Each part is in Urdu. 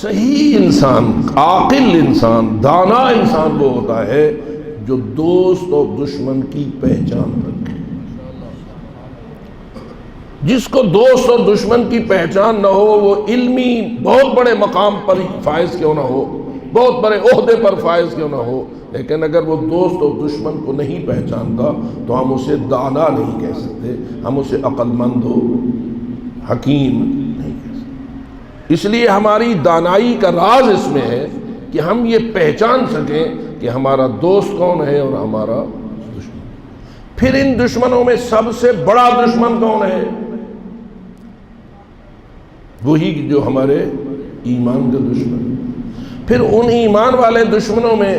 صحیح انسان، عاقل انسان، دانا انسان وہ ہوتا ہے جو دوست اور دشمن کی پہچان رکھے۔ جس کو دوست اور دشمن کی پہچان نہ ہو وہ علمی بہت بڑے مقام پر فائز کیوں نہ ہو، بہت بڑے عہدے پر فائز کیوں نہ ہو، لیکن اگر وہ دوست اور دشمن کو نہیں پہچانتا تو ہم اسے دانا نہیں کہہ سکتے، ہم اسے عقل مند ہو، حکیم نہیں کہہ سکتے۔ اس لیے ہماری دانائی کا راز اس میں ہے کہ ہم یہ پہچان سکیں کہ ہمارا دوست کون ہے اور ہمارا دشمن۔ پھر ان دشمنوں میں سب سے بڑا دشمن کون ہے؟ وہی جو ہمارے ایمان کے دشمن۔ پھر ان ایمان والے دشمنوں میں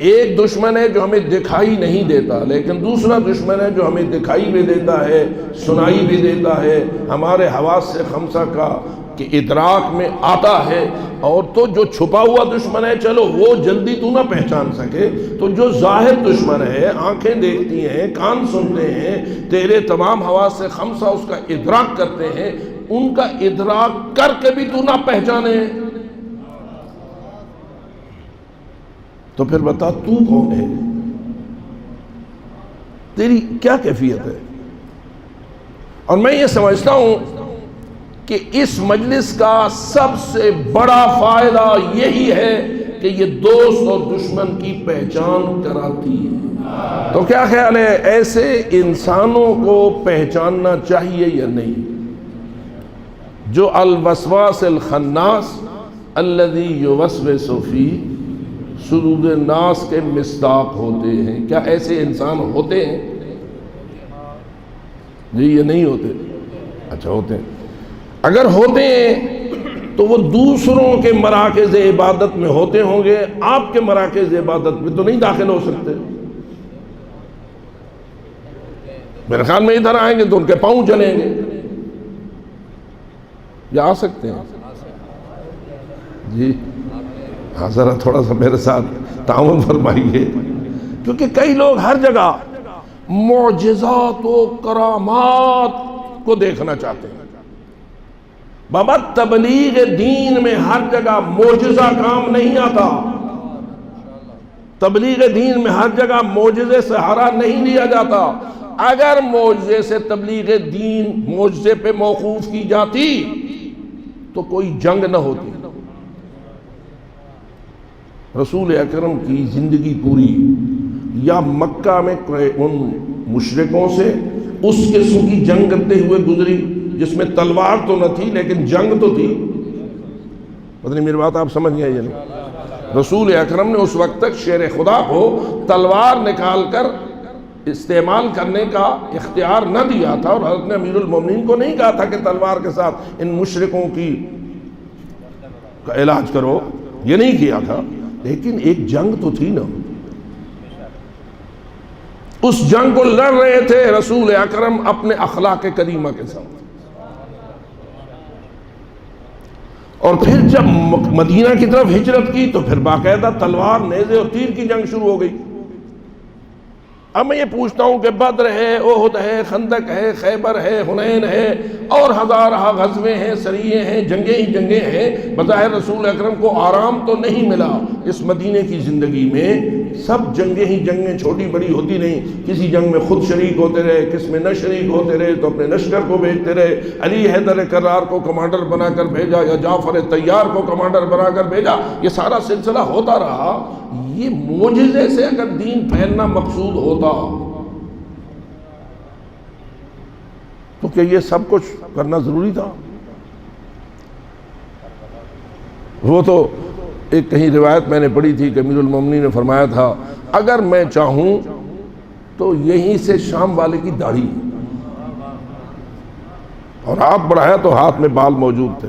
ایک دشمن ہے جو ہمیں دکھائی نہیں دیتا، لیکن دوسرا دشمن ہے جو ہمیں دکھائی بھی دیتا ہے، سنائی بھی دیتا ہے، ہمارے حواس سے خمسہ کا کہ ادراک میں آتا ہے۔ اور تو جو چھپا ہوا دشمن ہے چلو وہ جلدی تو نہ پہچان سکے، تو جو ظاہر دشمن ہے، آنکھیں دیکھتی ہیں، کان سنتے ہیں، تیرے تمام حواس سے خمسہ اس کا ادراک کرتے ہیں، ان کا ادراک کر کے بھی تو نہ پہچانے، تو پھر بتا تو کون ہے، تیری کیا کیفیت ہے؟ اور میں یہ سمجھتا ہوں کہ اس مجلس کا سب سے بڑا فائدہ یہی ہے کہ یہ دوست اور دشمن کی پہچان کراتی ہے۔ تو کیا خیال ہے، ایسے انسانوں کو پہچاننا چاہیے یا نہیں؟ جو الوسواس الخناس الذی یوسوس فی صدور الناس کے مصداق ہوتے ہیں۔ کیا ایسے انسان ہوتے ہیں؟ جی یہ نہیں ہوتے؟ اچھا ہوتے ہیں۔ اگر ہوتے ہیں تو وہ دوسروں کے مراکز عبادت میں ہوتے ہوں گے، آپ کے مراکز عبادت میں تو نہیں داخل ہو سکتے۔ میرے خیال میں ادھر آئیں گے تو ان کے پاؤں چلیں گے، یا آ سکتے ہیں؟ جی ہاں، ذرا تھوڑا سا میرے ساتھ تعاون فرمائیے، کیونکہ کئی لوگ ہر جگہ معجزات و کرامات کو دیکھنا چاہتے ہیں۔ بابا تبلیغ دین میں ہر جگہ معجزہ کام نہیں آتا، تبلیغ دین میں ہر جگہ معجزے سہارا نہیں لیا جاتا۔ اگر معجزے سے تبلیغ دین معجزے پہ موقوف کی جاتی تو کوئی جنگ نہ ہوتی۔ رسول اکرم کی زندگی پوری یا مکہ میں ان مشرکوں سے اس قسم کی جنگ کرتے ہوئے گزری جس میں تلوار تو نہ تھی لیکن جنگ تو تھی۔ پتہ نہیں میری بات آپ سمجھ گئے یا نہیں؟ رسول اکرم نے اس وقت تک شیر خدا کو تلوار نکال کر استعمال کرنے کا اختیار نہ دیا تھا، اور حضرت نے امیر المومنین کو نہیں کہا تھا کہ تلوار کے ساتھ ان مشرکوں کا علاج کرو، یہ نہیں کیا تھا، لیکن ایک جنگ تو تھی نا۔ اس جنگ کو لڑ رہے تھے رسول اکرم اپنے اخلاق کریمہ کے ساتھ۔ اور پھر جب مدینہ کی طرف ہجرت کی تو پھر باقاعدہ تلوار، نیزے اور تیر کی جنگ شروع ہو گئی۔ اب میں یہ پوچھتا ہوں کہ بدر ہے، احد ہے، خندق ہے، خیبر ہے، حنین ہے، اور ہزارہ غزوے ہیں، سریے ہیں، جنگیں ہی جنگیں ہیں، بظاہر رسول اکرم کو آرام تو نہیں ملا اس مدینے کی زندگی میں۔ سب جنگیں ہی جنگیں چھوٹی بڑی ہوتی نہیں، کسی جنگ میں خود شریک ہوتے رہے، کس میں نہ شریک ہوتے رہے، تو اپنے لشکر کو بھیجتے رہے۔ علی حیدر کرار کو کمانڈر بنا کر بھیجا، یا جعفر طیار کو کمانڈر بنا کر بھیجا، یہ سارا سلسلہ ہوتا رہا۔ یہ معجزے سے اگر دین پھیلنا مقصود ہوتا تو کیا یہ سب کچھ کرنا ضروری تھا؟ وہ تو ایک کہیں روایت میں نے پڑھی تھی کہ امیر المومنین نے فرمایا تھا اگر میں چاہوں تو یہیں سے شام والے کی داڑھی، اور ہاتھ بڑھایا تو ہاتھ میں بال موجود تھے۔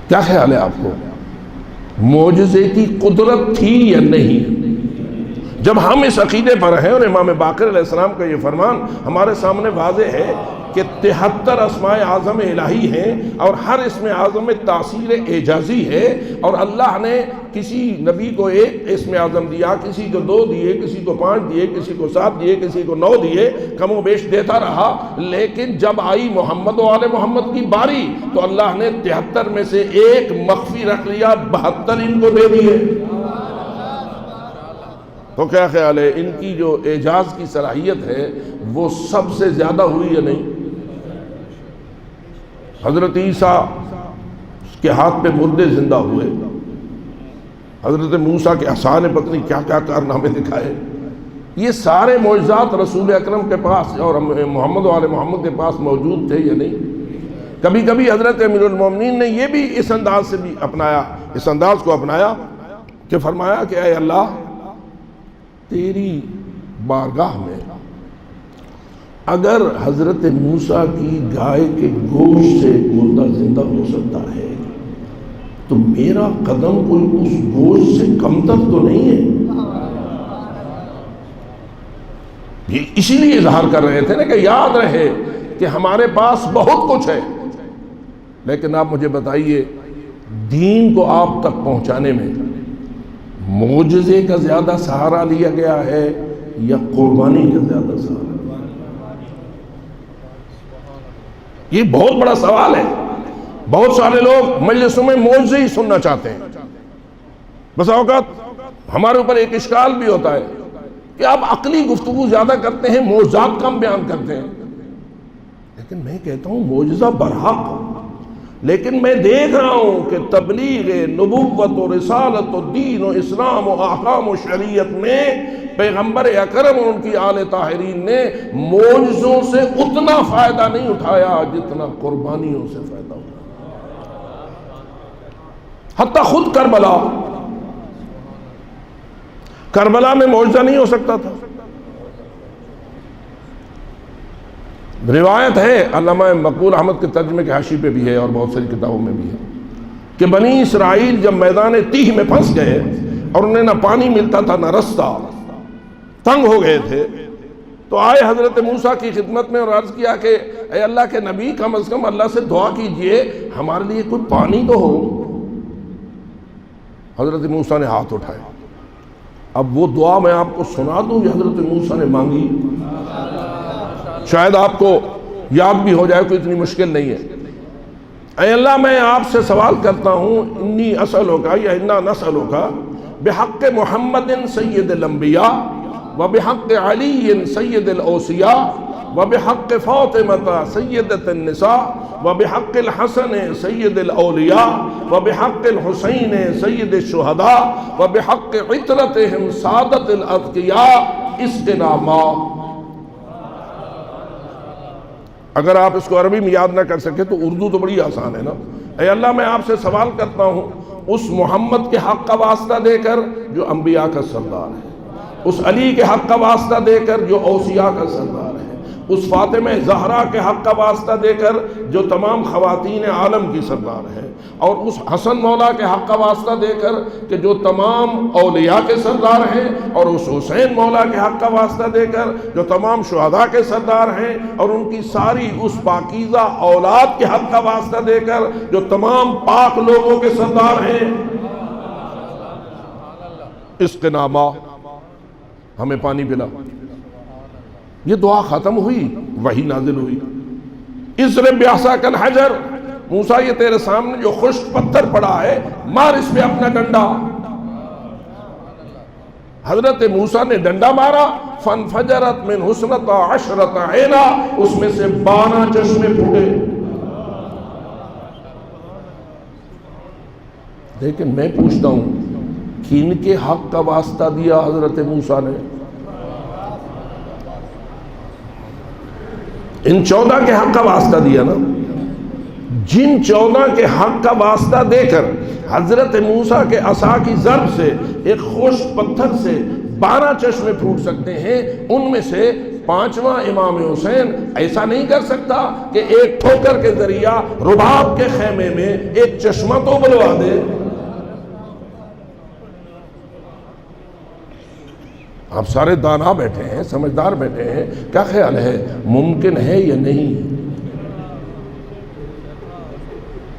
کیا خیال ہے آپ کو، معجزے کی قدرت تھی یا نہیں؟ جب ہم اس عقیدے پر ہیں اور امام باقر علیہ السلام کا یہ فرمان ہمارے سامنے واضح ہے کہ 73 اسماء اعظم الہی ہیں اور ہر اسم اعظم میں تاثیر اعجازی ہے، اور اللہ نے کسی نبی کو ایک اسم اعظم دیا، کسی کو 2 دیے، کسی کو 5 دیے، کسی کو 7 دیے، کسی کو 9 دیے، کم و بیش دیتا رہا، لیکن جب آئی محمد و آل محمد کی باری تو اللہ نے 73 میں سے ایک مخفی رکھ لیا، 72 ان کو دے دیے۔ تو کیا خیال ہے ان کی جو اعجاز کی صلاحیت ہے وہ سب سے زیادہ ہوئی یا نہیں؟ حضرت عیسیٰ کے ہاتھ پہ مردے زندہ ہوئے، حضرت موسیٰ کے عصا نے پتہ نہیں کیا کیا کارنامے دکھائے، یہ سارے معجزات رسول اکرم کے پاس اور محمد و آل محمد کے پاس موجود تھے یا نہیں؟ کبھی کبھی حضرت امیر المومنین نے یہ بھی اس انداز سے بھی اپنایا، اس انداز کو اپنایا کہ فرمایا کہ اے اللہ تیری بارگاہ میں اگر حضرت موسیٰ کی گائے کے گوشت سے مردہ زندہ ہو سکتا ہے تو میرا قدم کوئی اس گوشت سے کمتر تو نہیں ہے۔ یہ اسی لیے اظہار کر رہے تھے نا کہ یاد رہے کہ ہمارے پاس بہت کچھ ہے، لیکن آپ مجھے بتائیے دین کو آپ تک پہنچانے میں معجزے کا زیادہ سہارا لیا گیا ہے یا قربانی کا زیادہ سہارا؟ یہ بہت بڑا سوال ہے۔ بہت سارے لوگ مجلسوں میں معجزے ہی سننا چاہتے ہیں۔ بس اوقات ہمارے اوپر ایک اشکال بھی ہوتا ہے کہ آپ عقلی گفتگو زیادہ کرتے ہیں، معجزات کم بیان کرتے ہیں، لیکن میں کہتا ہوں معجزہ برحق، لیکن میں دیکھ رہا ہوں کہ تبلیغ نبوت و رسالت و دین و اسلام و احکام و شریعت میں پیغمبر اکرم اور ان کی آل طاہرین نے معجزوں سے اتنا فائدہ نہیں اٹھایا جتنا قربانیوں سے فائدہ اٹھایا۔ حتیٰ خود کربلا میں معجزہ نہیں ہو سکتا تھا۔ روایت ہے، علامہ مقبول احمد کے ترجمے کے حاشی پہ بھی ہے اور بہت ساری کتابوں میں بھی ہے، کہ بنی اسرائیل جب میدان تیہ میں پھنس گئے اور انہیں نہ پانی ملتا تھا نہ رستہ، تنگ ہو گئے تھے، تو آئے حضرت موسیٰ کی خدمت میں اور عرض کیا کہ اے اللہ کے نبی کم از کم اللہ سے دعا کیجئے ہمارے لیے کوئی پانی تو ہو۔ حضرت موسیٰ نے ہاتھ اٹھائے۔ اب وہ دعا میں آپ کو سنا دوں جو حضرت موسیٰ نے مانگی، شاید آپ کو یاد بھی ہو جائے، کوئی اتنی مشکل نہیں ہے۔ اے اللہ میں آپ سے سوال کرتا ہوں، انی اسألک یا انا نسألک بحق محمد سید الانبیاء وبحق علی سید الاوصیاء وبحق فاطمہ سیدۃ النساء وبحق الحسن سید الاولیاء وبحق الحسین سید الشہداء وبحق عطرتہم سادۃ الاتقیاء اسقنا ماء۔ اگر آپ اس کو عربی میں یاد نہ کر سکے تو اردو تو بڑی آسان ہے نا۔ اے اللہ میں آپ سے سوال کرتا ہوں اس محمد کے حق کا واسطہ دے کر جو انبیاء کا سردار ہے، اس علی کے حق کا واسطہ دے کر جو اوصیاء کا سردار ہے، اس فاطمہ زہرا کے حق کا واسطہ دے کر جو تمام خواتین عالم کی سردار ہے، اور اس حسن مولا کے حق کا واسطہ دے کر کہ جو تمام اولیاء کے سردار ہیں، اور اس حسین مولا کے حق کا واسطہ دے کر جو تمام شہداء کے سردار ہیں، اور ان کی ساری اس پاکیزہ اولاد کے حق کا واسطہ دے کر جو تمام پاک لوگوں کے سردار ہیں، اسقنا ماء، ہمیں پانی پلا۔ یہ دعا ختم ہوئی، وحی نازل ہوئی۔ اضرب بعصاک الحجر، موسیٰ یہ تیرے سامنے جو خشک پتھر پڑا ہے مار اس پہ اپنا ڈنڈا۔ حضرت موسیٰ نے ڈنڈا مارا، فانفجرت من حسنتا عشرت عینا، اس میں سے 12 چشمے پھوٹے۔ لیکن میں پوچھتا ہوں کن کے حق کا واسطہ دیا حضرت موسیٰ نے؟ ان 14 کے حق کا واسطہ دیا نا۔ جن 14 کے حق کا واسطہ دے کر حضرت موسیٰ کے عصا کی ضرب سے ایک خشک پتھر سے 12 چشمے پھوٹ سکتے ہیں، ان میں سے 5واں امام حسین ایسا نہیں کر سکتا کہ ایک ٹھوکر کے ذریعہ رباب کے خیمے میں ایک چشمہ تو بلوا دے۔ آپ سارے دانا بیٹھے ہیں، سمجھدار بیٹھے ہیں، کیا خیال ہے ممکن ہے یا نہیں؟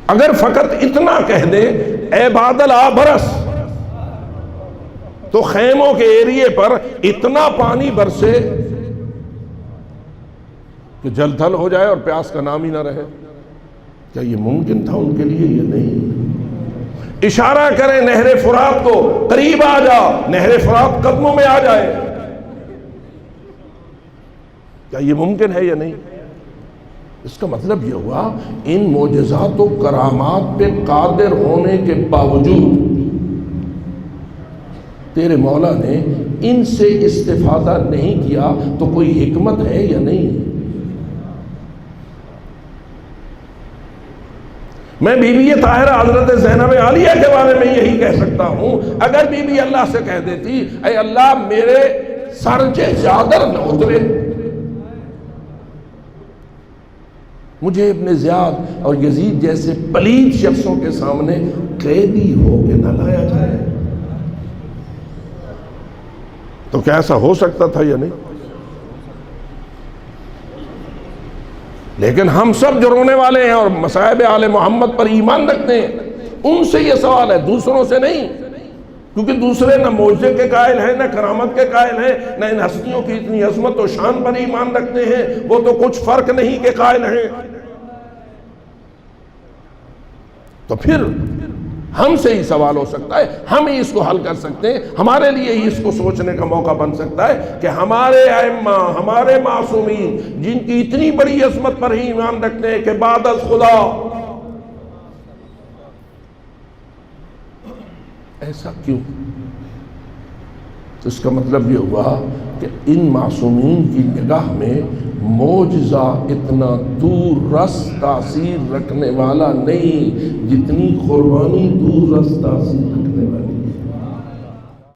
اگر فقط اتنا کہہ دیں اے بادل آ برس، تو خیموں کے ایریے پر اتنا پانی برسے کہ جل تھل ہو جائے اور پیاس کا نام ہی نہ رہے. کیا یہ ممکن تھا ان کے لیے؟ یہ نہیں. اشارہ کریں نہر فرات کو، قریب آ جا، نہر فرات قدموں میں آ جائے. کیا یہ ممکن ہے یا نہیں؟ اس کا مطلب یہ ہوا ان معجزات و کرامات پہ قادر ہونے کے باوجود تیرے مولا نے ان سے استفادہ نہیں کیا، تو کوئی حکمت ہے یا نہیں؟ میں بی بی طاہرہ حضرت زینب عالیہ کے بارے میں یہی کہہ سکتا ہوں، اگر بی بی اللہ سے کہہ دیتی اے اللہ میرے سر سے چادر نہ اترے، مجھے ابن زیاد اور یزید جیسے پلید شخصوں کے سامنے قیدی ہو کے نہ لایا جائے، تو کیا ایسا ہو سکتا تھا یا نہیں؟ لیکن ہم سب جو رونے والے ہیں اور مصائب آل محمد پر ایمان رکھتے ہیں، ان سے یہ سوال ہے، دوسروں سے نہیں. کیونکہ دوسرے نہ معجزے کے قائل ہیں، نہ کرامت کے قائل ہیں، نہ ان ہستیوں کی اتنی عظمت و شان پر ایمان رکھتے ہیں، وہ تو کچھ فرق نہیں کے قائل ہیں. تو پھر ہم سے ہی سوال ہو سکتا ہے، ہم ہی اس کو حل کر سکتے ہیں، ہمارے لیے ہی اس کو سوچنے کا موقع بن سکتا ہے کہ ہمارے ائمہ، ہمارے معصومین جن کی اتنی بڑی عظمت پر ہی ایمان رکھتے ہیں کہ بعد از خدا، ایسا کیوں؟ اس کا مطلب یہ ہوا کہ ان معصومین کی نگاہ میں معجزہ اتنا دور رس تاثیر رکھنے والا نہیں جتنی قربانی دور رس تاثیر رکھنے